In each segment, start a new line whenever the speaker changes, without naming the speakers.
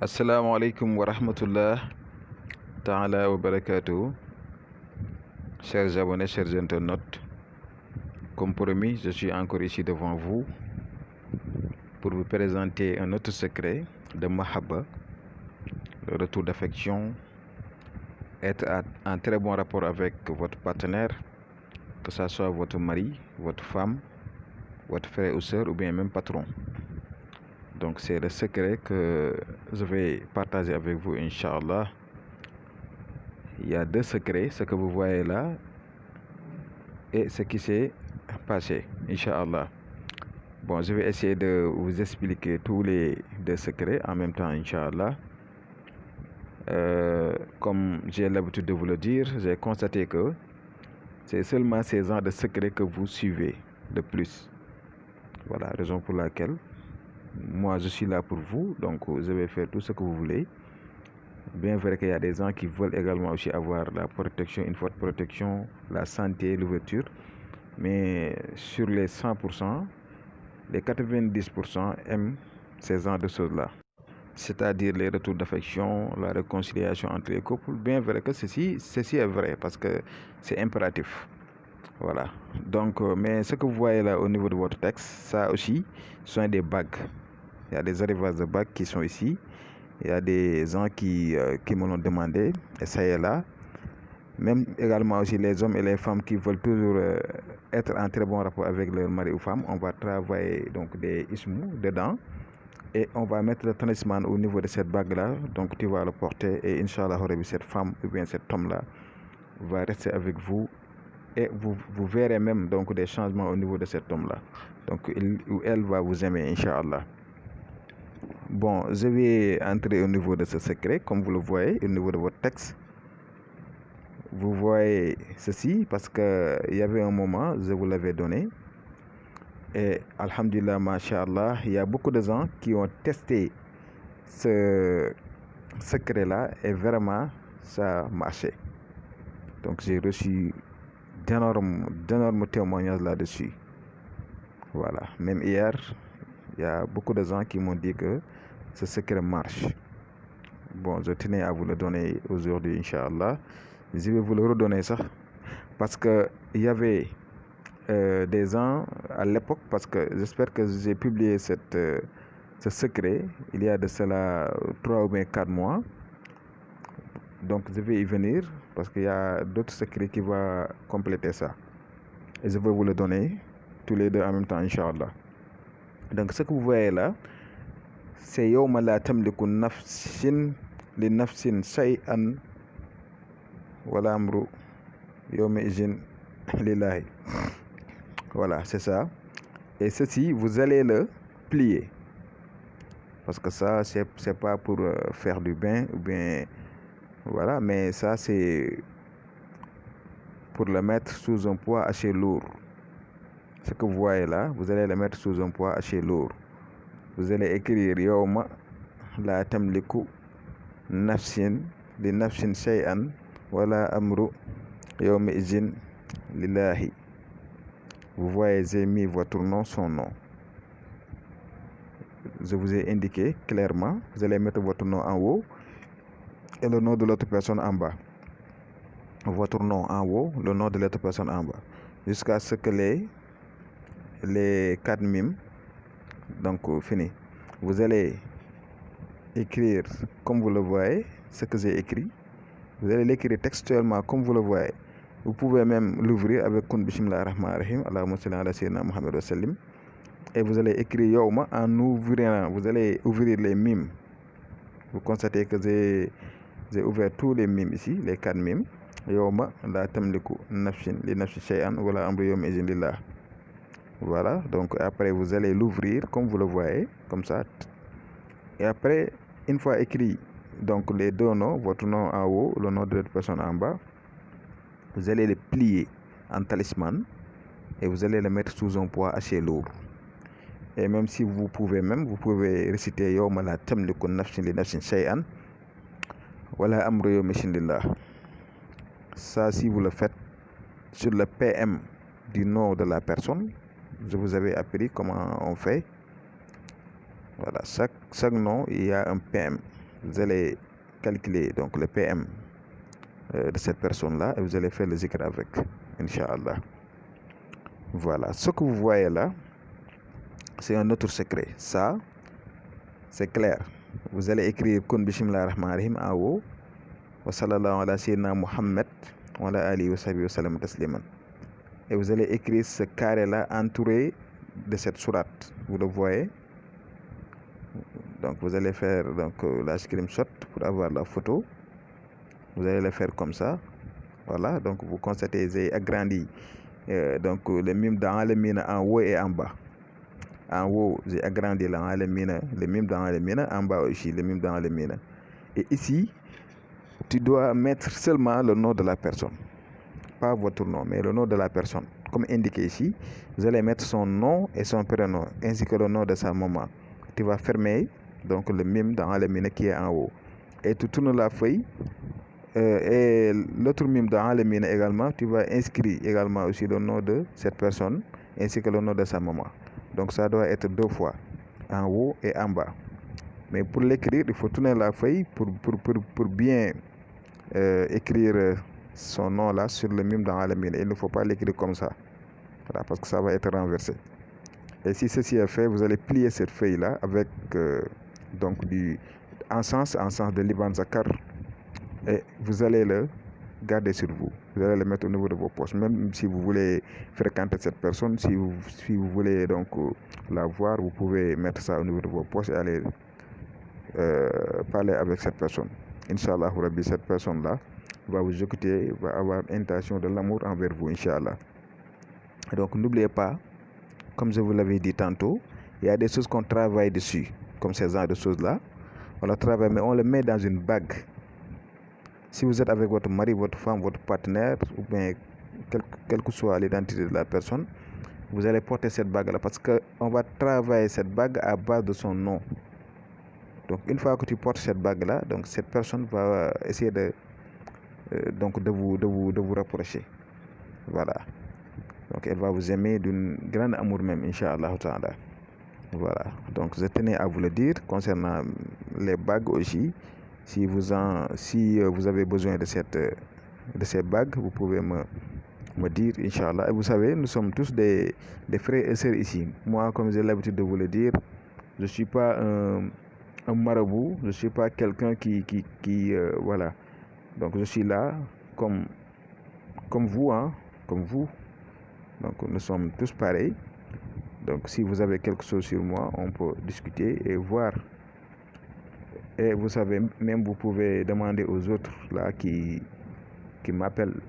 Assalamu alaikum wa rahmatullah ta'ala wa barakatuh. Chers abonnés, chers internautes, comme promis, je suis encore ici devant vous pour vous présenter un autre secret de Mahabba, le retour d'affection, être en très bon rapport avec votre partenaire, que ce soit votre mari, votre femme, votre frère ou soeur ou bien même patron. Donc c'est le secret que je vais partager avec vous, Inch'Allah. Il y a deux secrets, ce que vous voyez là et ce qui s'est passé, Inch'Allah. Bon, je vais essayer de vous expliquer tous les deux secrets en même temps, Inch'Allah. Comme j'ai l'habitude de vous le dire, j'ai constaté que c'est seulement ces genres de secrets que vous suivez le plus. Voilà, raison pour laquelle moi je suis là pour vous, donc je vais faire tout ce que vous voulez. Bien vrai qu'il y a des gens qui veulent également aussi avoir la protection, une forte protection, la santé, l'ouverture. Mais sur les 100%, les 90% aiment ces genres de choses-là. C'est-à-dire les retours d'affection, la réconciliation entre les couples. Bien vrai que ceci est vrai parce que c'est impératif. Voilà. Donc, mais ce que vous voyez là au niveau de votre texte, ça aussi, sont des bagues. Il y a des arrivages de bagues qui sont ici. Il y a des gens qui me l'ont demandé. Et ça y est là. Même également aussi les hommes et les femmes qui veulent toujours être en très bon rapport avec leur mari ou femme, on va travailler donc des ismous dedans et on va mettre le talisman au niveau de cette bague là, donc tu vas le porter et Inch'Allah cette femme ou bien cet homme là va rester avec vous et vous verrez même donc des changements au niveau de cet homme là, donc il ou elle va vous aimer, Inch'Allah. Bon, je vais entrer au niveau de ce secret comme vous le voyez au niveau de votre texte. Vous voyez ceci parce que il y avait un moment, je vous l'avais donné. Et alhamdulillah, masha'Allah, il y a beaucoup de gens qui ont testé ce secret-là et vraiment, ça a marché. Donc j'ai reçu d'énormes témoignages là-dessus. Voilà. Même hier, il y a beaucoup de gens qui m'ont dit que ce secret marche. Bon, je tenais à vous le donner aujourd'hui, Inch'Allah. Je vais vous le redonner ça parce que il y avait des gens à l'époque, parce que j'espère que j'ai publié ce secret il y a de cela 3 ou bien 4 mois. Donc je vais y venir parce qu'il y a d'autres secrets qui vont compléter ça. Et je vais vous le donner tous les deux en même temps, Inch'Allah. Donc ce que vous voyez là, c'est yawma la tamliku nafsin li nafsin shay'an wala amru yawma izin lillahi. Voilà, c'est ça. Et ceci, vous allez le plier. Parce que ça, c'est pas pour faire du bain ou bien... Voilà, mais ça, c'est pour le mettre sous un poids assez lourd. Ce que vous voyez là, vous allez le mettre sous un poids assez lourd. Vous allez écrire Yawma la tamliku nafsin li nafsin shay'an wala amru yawma izin lillahi. Vous voyez, j'ai mis votre nom, son nom. Je vous ai indiqué clairement, vous allez mettre votre nom en haut et le nom de l'autre personne en bas. Votre nom en haut, le nom de l'autre personne en bas. Jusqu'à ce que les 4 mimes, donc fini. Vous allez écrire comme vous le voyez, ce que j'ai écrit. Vous allez l'écrire textuellement comme vous le voyez. Vous pouvez même l'ouvrir avec Kun Bismillah Rahman Rahim, Allahumma salli ala sayyidina Muhammad wa sallim. Et vous allez écrire Yawma en ouvrant, vous allez ouvrir les mimes. Vous constatez que j'ai ouvert tous les mimes ici, les 4 mimes. Yawma la tamliku nafsin li nafsin shay'an wala amru yawma izin lillah. Voilà, donc après vous allez l'ouvrir comme vous le voyez, comme ça. Et après, une fois écrit donc les deux noms, votre nom en haut, le nom de l'autre personne en bas, vous allez le plier en talisman et vous allez le mettre sous un poids assez lourd. Et même si vous pouvez réciter Yawma la tamliku nafsin li nafsin shay'an wala amru yawma izin lillah. Ça, si vous le faites sur le PM du nom de la personne, je vous avais appris comment on fait. Voilà, chaque nom, il y a un PM. vous allez calculer donc le PM de cette personne-là et vous allez faire le zikr avec, Inch'Allah. Voilà, ce que vous voyez là, c'est un autre secret. Ça, c'est clair. Vous allez écrire Kun Bismillah Rahman Rahim en haut. Wa sallallahu ala sayyidina Muhammad wa ala alihi wa sahbihi wa sallam tasliman. Et vous allez écrire ce carré-là entouré de cette sourate. Vous le voyez. Donc vous allez faire donc, la screenshot pour avoir la photo. Vous allez le faire comme ça. Voilà, donc vous constatez, j'ai agrandi donc le mime dans le mine en haut et en bas. En haut, j'ai agrandi le mime dans le mine, en bas aussi, le mime dans le mine. Et ici, tu dois mettre seulement le nom de la personne. Pas votre nom, mais le nom de la personne. Comme indiqué ici, vous allez mettre son nom et son prénom, ainsi que le nom de sa maman. Tu vas fermer donc le mime dans le mine qui est en haut. Et tu tournes la feuille. Et l'autre mime dans le mine également, tu vas inscrire également aussi le nom de cette personne, ainsi que le nom de sa maman. Donc ça doit être 2 fois, en haut et en bas. Mais pour l'écrire, il faut tourner la feuille pour bien écrire son nom là sur le mime dans le mine. Il ne faut pas l'écrire comme ça, voilà, parce que ça va être renversé. Et si ceci est fait, vous allez plier cette feuille là avec donc en sens de Liban Zakar, et vous allez le garder sur vous. Vous allez le mettre au niveau de vos poches. Même si vous voulez fréquenter cette personne, si vous voulez donc la voir, vous pouvez mettre ça au niveau de vos poches et aller parler avec cette personne. Inch'Allah, Rabbi, cette personne-là va vous écouter, va avoir intention de l'amour envers vous, Inch'Allah. Donc n'oubliez pas, comme je vous l'avais dit tantôt, il y a des choses qu'on travaille dessus, comme ces genres de choses-là. On le travaille, mais on le met dans une bague. Si vous êtes avec votre mari, votre femme, votre partenaire, ou bien quelle que soit l'identité de la personne, vous allez porter cette bague-là, parce qu'on va travailler cette bague à base de son nom. Donc une fois que tu portes cette bague-là, donc cette personne va essayer de vous rapprocher. Voilà. Donc elle va vous aimer d'un grand amour même, Inch'Allah ta'ala. Voilà. Donc je tenais à vous le dire concernant les bagues aussi. Si vous avez besoin de ces bagues, vous pouvez me dire, Inch'Allah. Et vous savez, nous sommes tous des frères et sœurs ici. Moi, comme j'ai l'habitude de vous le dire, je ne suis pas un marabout, je ne suis pas quelqu'un qui voilà. Donc je suis là comme vous, hein, comme vous. Donc nous sommes tous pareils. Donc si vous avez quelque chose sur moi, on peut discuter et voir. Et vous savez, même vous pouvez demander aux autres là qui m'appellent.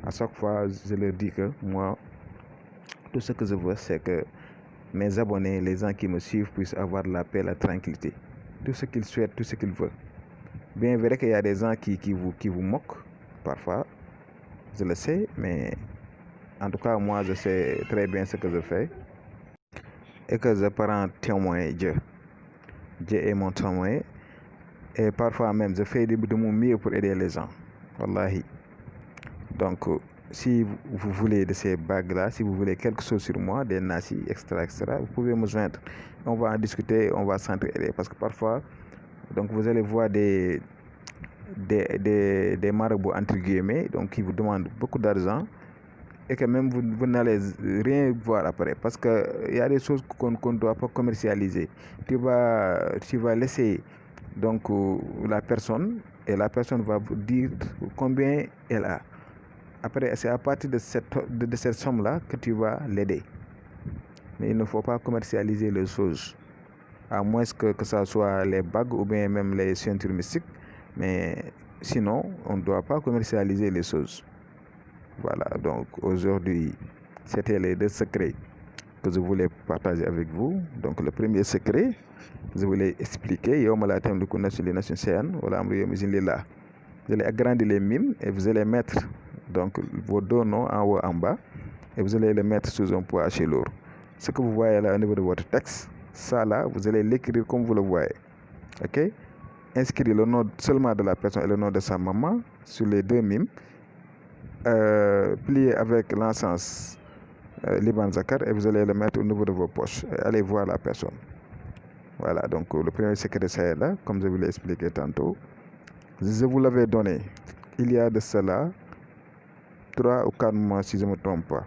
À chaque fois, je leur dis que moi, tout ce que je veux, c'est que mes abonnés, les gens qui me suivent, puissent avoir la paix, la tranquillité. Tout ce qu'ils souhaitent, tout ce qu'ils veulent. Bien vrai qu'il y a des gens qui vous moquent, parfois, je le sais, mais en tout cas, moi, je sais très bien ce que je fais. Et que je prends témoin Dieu. Dieu est mon témoin. Et parfois même, je fais de mon mieux pour aider les gens. Wallahi. Donc, si vous voulez de ces bagues-là, si vous voulez quelque chose sur moi, des nazis, etc., vous pouvez me joindre. On va en discuter, on va s'entraider. Parce que parfois, donc vous allez voir des marabouts, entre guillemets, donc qui vous demandent beaucoup d'argent et que même vous n'allez rien voir après. Parce qu'il y a des choses qu'on ne doit pas commercialiser. Tu vas laisser donc la personne, et la personne va vous dire combien elle a. Après, c'est à partir de cette somme-là que tu vas l'aider. Mais il ne faut pas commercialiser les choses, à moins que ce soit les bagues ou bien même les ceintures mystiques. Mais sinon, on ne doit pas commercialiser les choses. Voilà, donc aujourd'hui, c'était les 2 secrets que je voulais partager avec vous. Donc le premier secret, je voulais expliquer, vous allez agrandir les mimes et vous allez mettre donc vos 2 noms en haut en bas et vous allez les mettre sous un poids chez lourd. Ce que vous voyez là au niveau de votre texte, ça là, vous allez l'écrire comme vous le voyez. Ok? Inscrire le nom seulement de la personne et le nom de sa maman sur les 2 mimes. Plier avec l'encens Liban Zakar et vous allez le mettre au niveau de vos poches et allez voir la personne. Voilà, donc le premier secret, c'est là, comme je vous l'ai expliqué tantôt. Je vous l'avais donné il y a de cela 3 ou 4 mois, si je ne me trompe pas.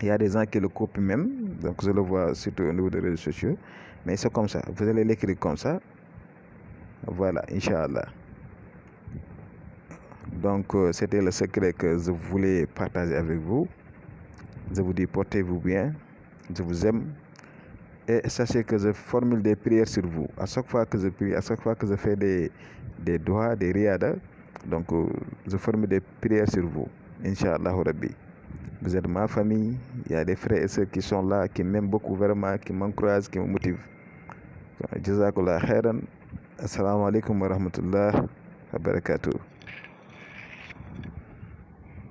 Il y a des gens qui le copient même, donc je le vois surtout au niveau des réseaux sociaux. Mais c'est comme ça, vous allez l'écrire comme ça. Voilà, Inch'Allah. Donc, c'était le secret que je voulais partager avec vous. Je vous dis, portez-vous bien, je vous aime. Et sachez que je formule des prières sur vous. À chaque fois que je prie, à chaque fois que je fais des doigts, des riyadas, donc je formule des prières sur vous. Inch'Allah Rabbi. Vous êtes ma famille. Il y a des frères et sœurs qui sont là, qui m'aiment beaucoup vraiment, qui m'encouragent, qui me motivent. Jazakallah khairan. Assalamu alaikum wa rahmatullah wa barakatuh.